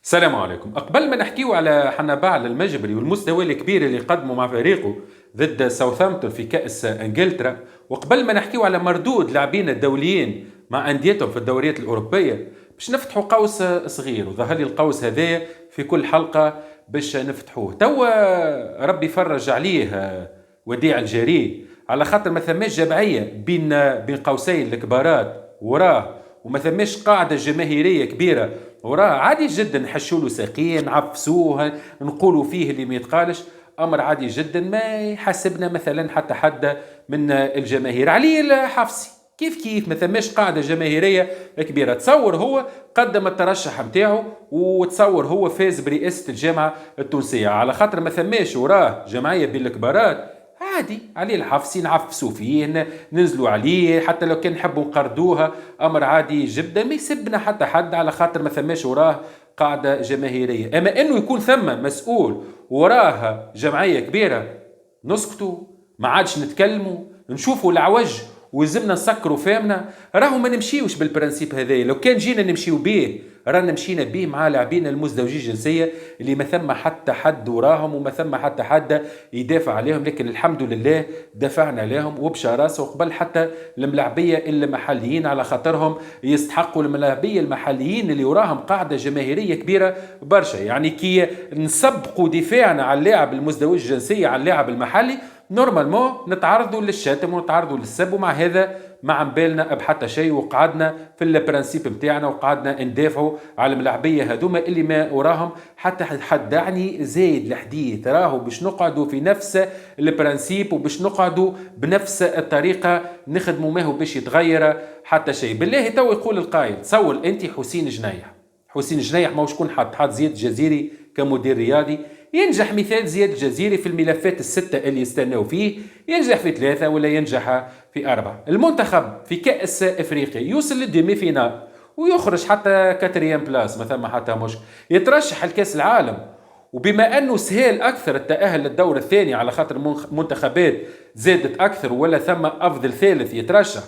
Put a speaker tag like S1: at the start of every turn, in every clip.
S1: السلام عليكم. قبل ما نحكيو على حنبال المجبري والمستوى الكبير اللي قدمه مع فريقه ضد ساوثامبتون في كأس انجلترا، وقبل ما نحكيو على مردود لاعبين الدوليين مع انديتهم في الدوريات الاوروبيه، باش نفتحوا قوس صغير، وظهر لي القوس هذايا في كل حلقه باش نفتحوه. توا ربي فرج عليه وديع الجري، على خاطر ما ثماش جمعيه بين قوسين الكبارات وراه، وما ثماش قاعده جماهيريه كبيره وراه. عادي جدا نحشوا له ساقين، نعفسوه، نقولوا فيه اللي ما يتقالش، امر عادي جدا ما يحاسبنا مثلا حتى حد من الجماهير عليه الحفصي. كيف ما ثماش قاعده جماهيريه كبيره. تصور هو قدم الترشح نتاعو، وتصور هو فاز برئاسه الجامعه التونسيه، على خاطر ما ثماش وراه جمعيه بين الكبارات. عادي عليه الحفصي، نعفسوا فيه، ننزلوا عليه، حتى لو كان نحبوا نقردوها امر عادي جدا، ما يسبنا حتى حد على خاطر ما ثماش وراه قاعده جماهيريه. اما انه يكون ثم مسؤول وراه جمعيه كبيره، نسكتوا، ما عادش نتكلموا، نشوفوا العوج ويلزمنا نسكروا فهمنا. راهو ما نمشيوش بالبرانسيب هذايا. لو كان جينا نمشيو بيه رانا مشينا بيه مع لاعبين المزدوجين الجنسيه اللي ما ثم حتى حد وراهم وما ثم حتى حد يدافع عليهم، لكن الحمد لله دافعنا عليهم وبشراسه، وقبل حتى الملاعبيه المحليين على خاطرهم يستحقوا. الملاعبيه المحليين اللي وراهم قاعده جماهيريه كبيره برشا، يعني كي نسبقوا دفاعنا على اللاعب المزدوج الجنسيه على اللاعب المحلي، نورمالمون نتعرضوا للشتم ونتعرضوا للسب، ومع هذا ما عم بالنا بحتى شيء، وقعدنا في البرانسيب نتاعنا وقعدنا ندافعوا على الملاعبيه هذوما اللي ما وراهم حتى حد. دعني زايد الحديث، راهو باش نقعدوا في نفس البرانسيب وباش نقعدوا بنفس الطريقه نخدموا، ما هو باش يتغير حتى شيء. بالله تو يقول القائل، تصور انت حسين جنيح ما هو شكون حط زياد الجزيري كمدير رياضي. ينجح مثال زياد الجزيري في الملفات الستة اللي يستناوا فيه، ينجح في 3 ولا ينجح في 4. المنتخب في كأس افريقيا يوصل للديمي فينال ويخرج حتى كاتريام بلاس، ما ثم حتى مش يترشح لكأس العالم. وبما انه سهل اكثر التأهل للدور الثاني على خاطر منتخبات زادت اكثر، ولا ثم افضل ثالث يترشح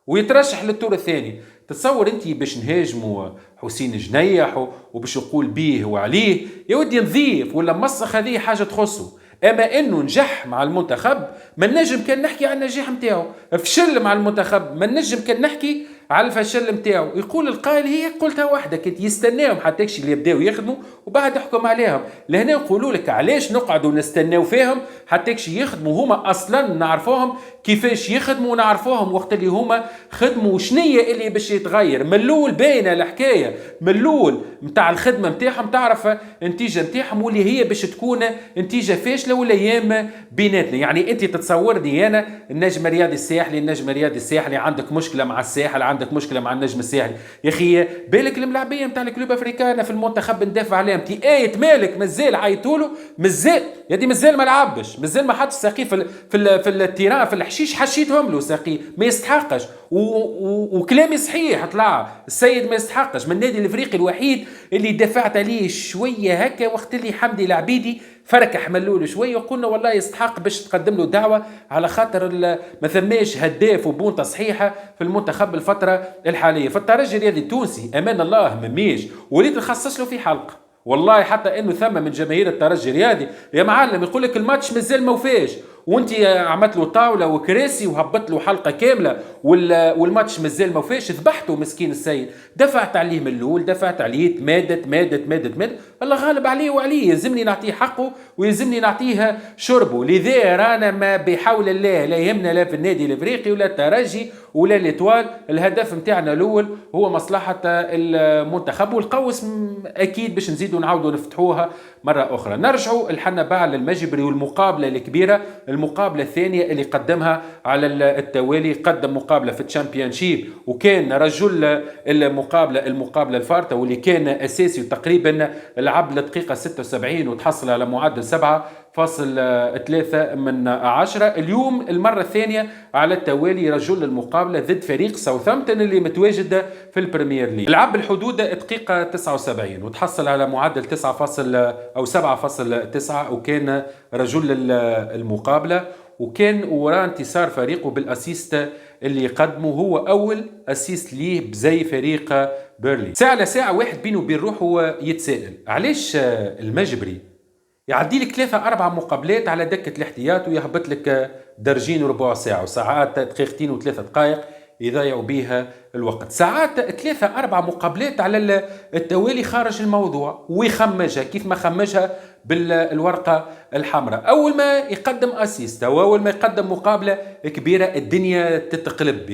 S1: ويترشح للدور الثاني. تتصور انت باش نهاجموا حسين جنيح وباش نقول بيه وعليه يا ودي نظيف ولا مسخ، هذه حاجه تخصه. اما انه نجح مع المنتخب ما نجم كان نحكي عن النجاح نتاعو، فشل مع المنتخب ما نجم كان نحكي على الفشل نتاعو. يقول القائل هي قلتها واحده، كنت يستناهم حتى يكشي اللي يبداو يخدموا وبعد يحكم عليهم. لهنا يقولوا لك علاش نقعدوا نستناو فيهم حتى يكشي يخدموا، هما اصلا نعرفوهم كيفاش يخدموا ونعرفوهم وقت اللي هما خدموا وشنية اللي باش يتغير. من الاول باينه الحكايه، من الاول نتاع الخدمه نتاعهم تعرف النتيجه نتاعهم، واللي هي باش تكون نتيجه فاشله ولا ايام بيناتنا. يعني انت تتصورني انا النجم الرياضي الساحلي عندك مشكله مع الساحل، عندك مشكله مع النجم الساحلي، يا اخي بالك الملاعبيه نتاع الكلوب افريكانا في المنتخب ندافع عليهم. تي ايه مالك مازال عيطولوا، مازال يدي مازال ما لعبش، مازال ما حطش ساقي في التيران في الحشيش، حشيتهم له ساقي ما يستحقش. وكلامي صحيح، طلع السيد ما يستحقش. من النادي الافريقي الوحيد اللي دفعت عليه شويه هكا وقت اللي حمدي العبيدي فركح ملول شويه وقلنا والله يستحق باش تقدم له دعوه، على خاطر ما ثماش هداف وبونطه صحيحه في المنتخب الفتره الحاليه. فالترجي الرياضي التونسي امان الله مميش، وليت نخصص له في حلقه والله، حتى انه ثم من جماهير الترجي الرياضي يا معلم يقول لك الماتش مازال ما وفاش، وانت عملت له طاوله وكراسي وهبط له حلقه كامله والماتش مازال ما وفاش. ذبحته مسكين السيد، دفعت عليه من الاول، دفعت عليه، تمادت الله غالب عليه وعليه، يلزمني نعطيه حقه ويلزمني نعطيه شربه. لذا رانا ما بحول الله لا يهمنا لا في النادي الافريقي ولا الترجي ولا الاتوال. الهدف نتاعنا الاول هو مصلحه المنتخب، والقوس اكيد باش نزيدوا نعاودوا نفتحوها مره اخرى. نرجعوا الحنبال المجبري والمقابله الكبيره، المقابله الثانيه اللي قدمها على التوالي. قدم مقابله في الشامبيونشيب وكان رجل المقابله الفارطه، واللي كان اساسي وتقريبا لعب لدقيقه 76 وتحصل على معدل 7.3 من 10. اليوم المره الثانيه على التوالي رجل المقابله ضد فريق ساوثامبتون اللي متواجد في البريمير ليج. لعب الحدود دقيقه 79 وتحصل على معدل 7.9، وكان رجل المقابله، وكان وراه انتصار فريقه بالاسيست اللي قدمه، هو اول اسيست ليه بزي فريق بيرلي. ساعة لساعة واحد بينه وبين روحه يتساءل علاش المجبري يعدي لك 3-4 مقابلات على دكة الاحتياط ويهبط لك درجين وربع ساعة، وساعات دقيقتين و3 دقائق يضيعوا بيها الوقت، ساعات 3-4 مقابلات على التوالي خارج الموضوع، ويخمجها كيف ما خمجها بالورقة الحمراء. أول ما يقدم أسيستا وأول ما يقدم مقابلة كبيرة الدنيا تتقلب،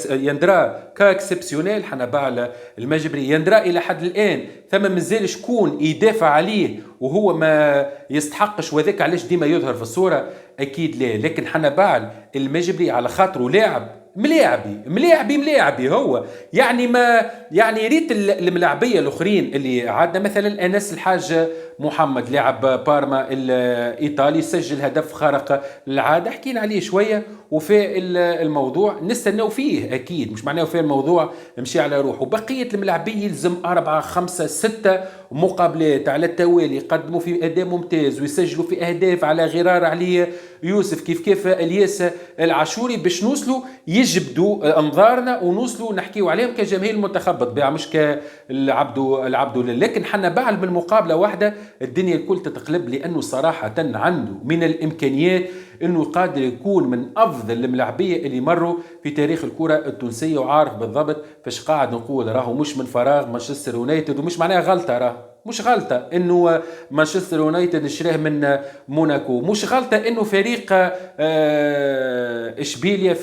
S1: يندرا كاكسبسيونيل حنبال المجبري، يندرا إلى حد الآن ثم مازال شكون يدافع عليه وهو ما يستحقش، وذاك علاش ديما يظهر في الصورة أكيد لا. لكن حنبال المجبري على خاطره لاعب ملاعبي هو، يعني ما يعني ريت الملاعبيه الاخرين اللي عادنا مثلا انس الحاج محمد لاعب بارما الايطالي سجل هدف خارق العاده، حكينا عليه شويه وفي الموضوع نستناو فيه اكيد، مش معناه في الموضوع مشي على روحه. بقيه الملاعبيه يلزم 4-5-6 مقابلات على التوالي يقدموا في اداء ممتاز ويسجلوا في اهداف على غرار عليه يوسف كيف الياس العاشوري باش نوصلوا يجبدوا انظارنا ونوصلوا نحكيوا عليهم كجماهير المنتخب بالطبيعه مش كالعبد. لكن حنا بعد من مقابله واحده الدنيا الكل تتقلب، لانه صراحه عنده من الامكانيات انه قادر يكون من افضل الملاعبيه اللي مروا في تاريخ الكره التونسيه، وعارف بالضبط فاش قاعد نقول راهو مش من فراغ مانشستر يونايتد، ومش معناها غلطه، راه مش غلطه انه مانشستر يونايتد شراه من موناكو، مش غلطه انه فريق اشبيليا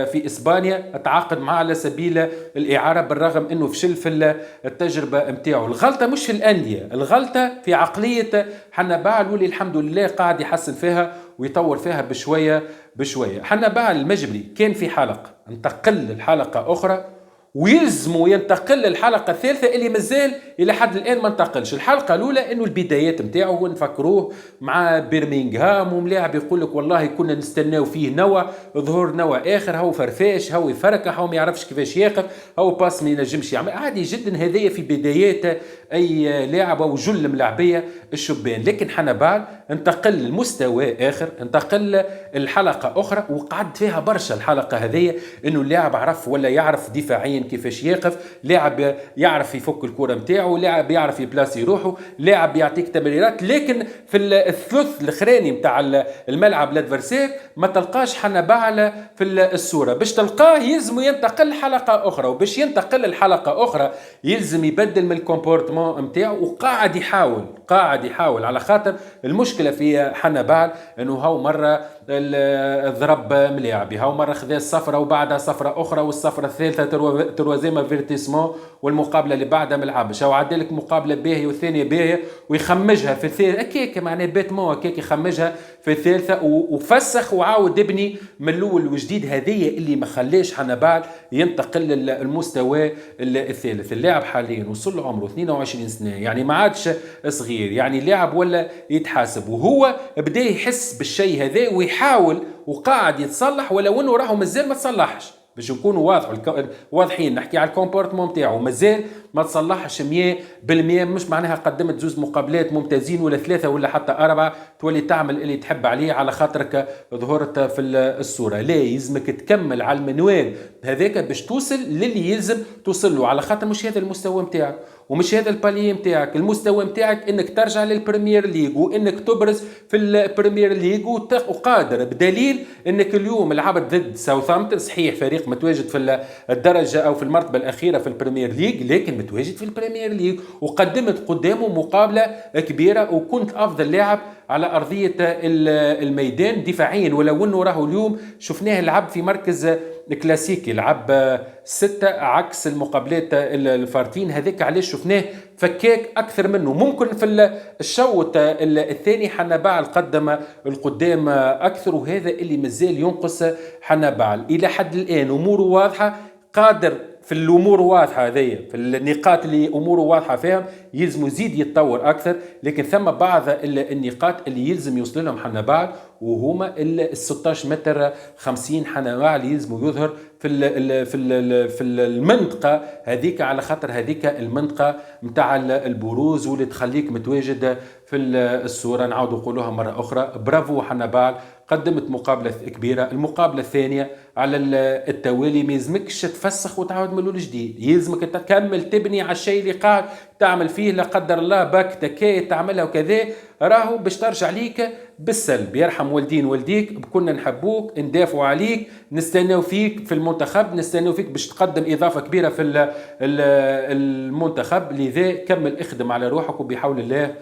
S1: في اسبانيا تعاقد معه على سبيل الاعاره بالرغم انه فشل في التجربه نتاعو. الغلطه مش في الانديه، الغلطه في عقليه حنبال واللي الحمد لله قاعد يحسن فيها ويطور فيها بشويه. حنبال المجبري كان في حلقه انتقل الحلقه اخرى ويلزموا ينتقل الحلقة الثالثة اللي مازال إلى حد الآن ما انتقلش. الحلقة الأولى إنه البدايات متاعه نفكروه مع بيرمينغهام وملاعب يقول لك والله كنا نستناو فيه ظهور نوع آخر، هو فرفاش هو يفركح هو ما يعرفش كيفاش يقف هو باس ما ينجمش يعمل، عادي جدا هذايا في بدايات أي لاعب أو جل ملاعبية الشبان. لكن حنبال انتقل لمستوى آخر، انتقل الحلقة أخرى وقعد فيها برشا الحلقة هذية، إنه اللاعب عرف ولا يعرف دفاعيا كيفاش يقف، لاعب يعرف يفك الكرة متاعه، لاعب يعرف يبلاسي روحه، لاعب يعطيك تمريرات. لكن في الثلث الاخراني متاع الملعب الادفرسير ما تلقاش حنبال في الصورة، باش تلقاه يلزم ينتقل حلقة أخرى، وباش ينتقل الحلقة أخرى يلزم يبدل من الكومبورتمون متاعه، وقاعد يحاول على خاطر المشكلة في حنبال انه هاو مرة ضرب ملاعبي، هاو مرة خذا الصفرة وبعدها صفرة أخرى والصفرة الثالثة تروازيما فيرتيسمون والمقابلة اللي بعدها ملعبش، هاو عدلك مقابلة باهية والثانية باهية ويخمجها في الثالثة أكيك معناه بيتمو أكيك يخمجها في الثالثة وفسخ وعاود ابني من الأول وجديد. هذه اللي ما خلاش حنبال ينتقل المستوى الثالث. اللاعب حاليا وصل له عمره 22 سنة، يعني ما عادش صغير، يعني لاعب ولا يتحاسب، وهو بدا يحس بالشيء هذا ويحاول وقاعد يتصلح، ولو انه راهو مازال ما تصلحش باش نكونوا واضحين نحكي على الكومبورتمون نتاعو مازال ما تصلحش 100%. مش معناها قدمت زوز مقابلات ممتازين ولا 3 ولا حتى 4 تولي تعمل اللي تحب عليه على خاطرك ظهرت في الصورة، لا يلزمك تكمل على المنوال هذاك باش توصل للي يلزم توصل له، على خاطر مش هذا المستوى متاعك ومش هذا الباليه متاعك. المستوى متاعك انك ترجع للبريمير ليج وانك تبرز في البريمير ليج وقادر، بدليل انك اليوم لعبت ضد ساوثامبتون، صحيح فريق متواجد في الدرجة او في المرتبة الاخيرة في البريمير ليج لكن متواجد في البريمير ليج، وقدمت قدامه مقابلة كبيرة وكنت افضل لاعب على ارضية الميدان دفاعيا، ولو انه راهو اليوم شفناه لعب في مركز كلاسيكي، لعب 6 عكس المقابلات الفارتين هذيك، علاش شفناه فكاك اكثر منه. ممكن في الشوط الثاني حنبال قدم القدام اكثر، وهذا اللي مازال ينقص حنبال الى حد الان. اموره واضحه، قادر في الامور واضحه هذيا، في النقاط اللي اموره واضحه فيهم يلزم يزيد يتطور اكثر، لكن ثم بعض النقاط اللي يلزم يوصل لهم حنبال وهما ال 16 متر 50 حنبال اللي يلزموا يظهر في المنطقة هذيك، على خاطر هذيك المنطقة متاع البروز واللي تخليك متواجد في الصورة. نعاود نقولوها مرة أخرى، برافو حنبال، قدمت مقابلة كبيرة. المقابلة الثانية على التوالي، ما يلزمكش تفسخ وتعاود من الاول جديد، يلزمك تكمل تبني على الشيء اللي قاعد تعمل فيه، لا قدر الله باك تكاية تعملها وكذا، راهو باش ترجع ليك بالسلب. يرحم والدين والديك، كنا نحبوك ندافعوا عليك، نستناو فيك في المنتخب، نستناو فيك باش تقدم إضافة كبيرة في المنتخب. لذا كمل اخدم على روحك وبحول الله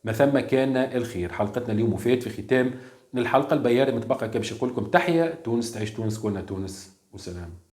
S1: ما ثم كان الخير. حلقتنا اليوم وفات في ختام الحلقة. البياري متبقى كي باش نقول لكم تحية تونس، تعيش تونس، كلنا تونس، وسلام.